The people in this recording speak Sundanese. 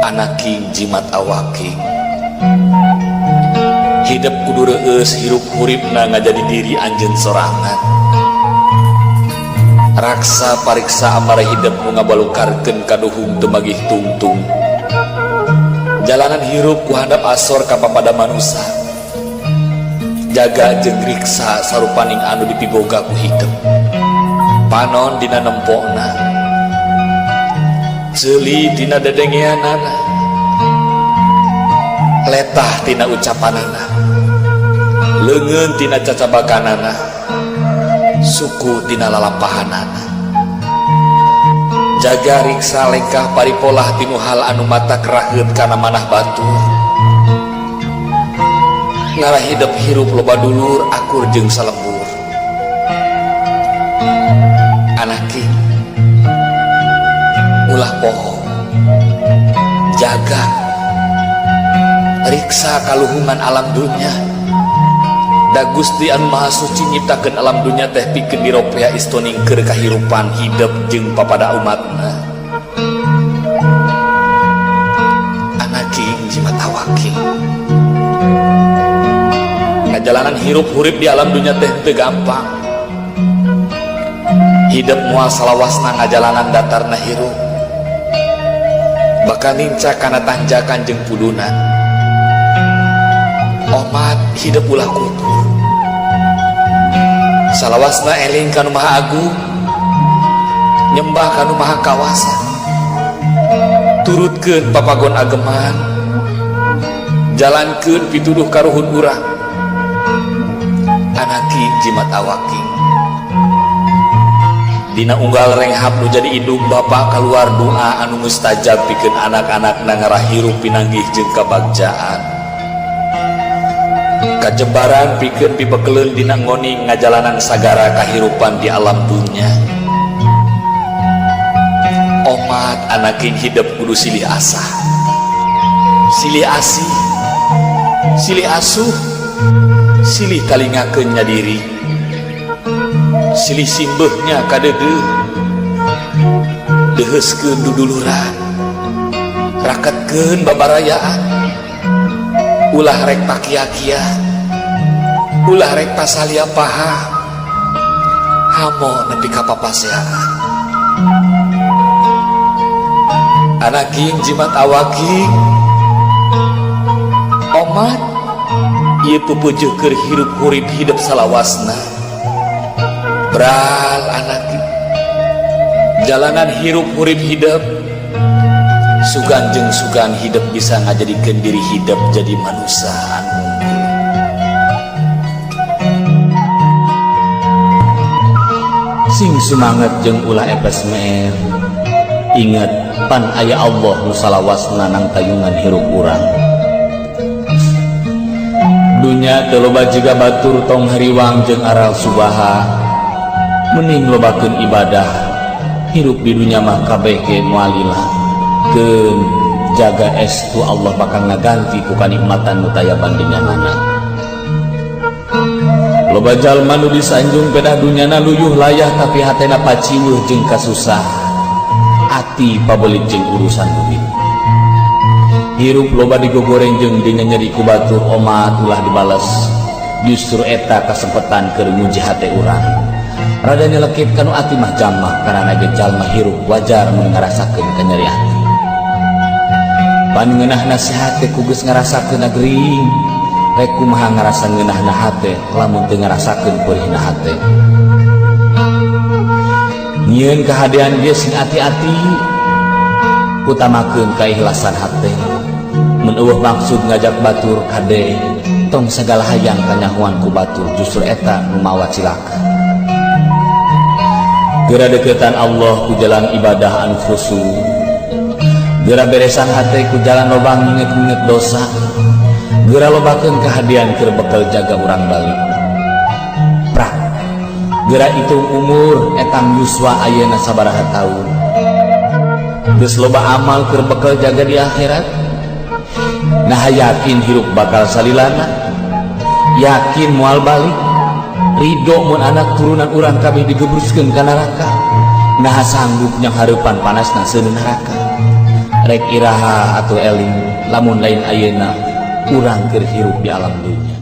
Anaking jimat awaking hidup kudu reueus hirup huripna ngajadi diri anjeun sorangan raksa pariksa amara hidup nu ngabalukarkeun kaduhung teu magih tungtung jalanan hirup ku handap asor ka papada manusia jaga jeung riksa sarupaning anu dipiboga ku hidup panon dina nempokna ceuli dina dedengeanana letah tina ucapanana leungeun tina cacabakanana suku tina lalampahanana jaga riksa lengkah paripolah tinu hal anu mata keraheut kana manah batur ngarah hidup hirup loba dulur akur jeung salembur anaking ulah poho jaga riksa kaluhungan alam dunya da Gusti anu Maha Suci nyiptakeun alam dunya teh pikeun diropea istoningkeun kahirupan hidup jeung papada umatna anaking jimat awaking ngajalanan hirup hurip di alam dunya teh teu gampang hidup moal salawasna ngajalanan datarna hirup bakal nincak kana tanjakan jeung pudunan omat hidup ulah kubur salawasna eling kanu maha agung nyembah kanu maha kawasa turutkeun papagon ageman jalankeun pituduh karuhun urang anaking jimat awaking dina unggal renghap nu jadi indung bapa kaluar doa anu mustajab pikeun anak-anakna ngarahirup pinanggih jeung kabagjaan kajebaran pikeun pibekeleun dina ngoni ngajalanan sagara kahirupan di alam dunya omat anaking hidup kudu silih asah silih asih silih asuh silih kalingakeun nyadiri silih simbeuhnya kadeudeuh deheuskeun duduluran raketkeun babarayaan ulah rek pakia-kia ulah rek pasalia paha hamo nepi ka papaseaan anaking jimat awaking omat ieu pupujuh keur hirup hurip hidup salawasna bral anaking jalanan hirup hurip hidup sugan jeung sugan hidup bisa ngajadikeun diri hidup jadi manusia anu sing semangat jeung ulah epes meer inget pan aya Allah nu salawasna nang tayungan hirup urang dunya teu loba jiga batur tong hariwang jeung aral subaha mending lobakeun ibadah hirup di dunya mah kabeh ge moalilah keun jaga estu Allah bakal ngaganti ku kanikmatan nu taya bandinganana loba jalma nu disanjung pedah dunyana luyuh layah tapi hatena paciweuh jeung kasusah ati pabelit jeung urusan duit hirup loba digogoreng jeung dina nyeri ku batur omat ulah dibales justru eta kasempetan keur nguji hate urang rada nyelekit kanu ati mah jamak karana ge jalma hirup wajar mun ngarasakeun kanyeri ati pan ngeunahna sehat teh ku geus ngarasakeun agering rek kumaha ngarasa ngeunahna hate lamun teu ngarasakeun peurihna hate nyieun kahadean ge sing ati-ati utamakeun kaikhlasan hate mun eueuh maksud ngajak batur kade tong sagala hayang kanyahoan ku batur justru eta nu mawa cilaka geura deukeutan Allah ku jalan ibadah anu khusyuk geura beresan hate ku jalan loba nginget-nginget dosa geura lobakeun kahadian keur bekel jaga urang balik prak geura hitung umur etang yuswa ayeuna sabaraha taun geus loba amal keur bekel jaga di akhirat nah yakin hirup bakal salilana yakin moal balik ridho mun anak turunan urang kabeh digebruskeun ka neraka, nah sanggup nyang hareupan panasna seueur neraka. Rek iraha atuh eling lamun lain ayeuna urang keur hirup di alam dunya.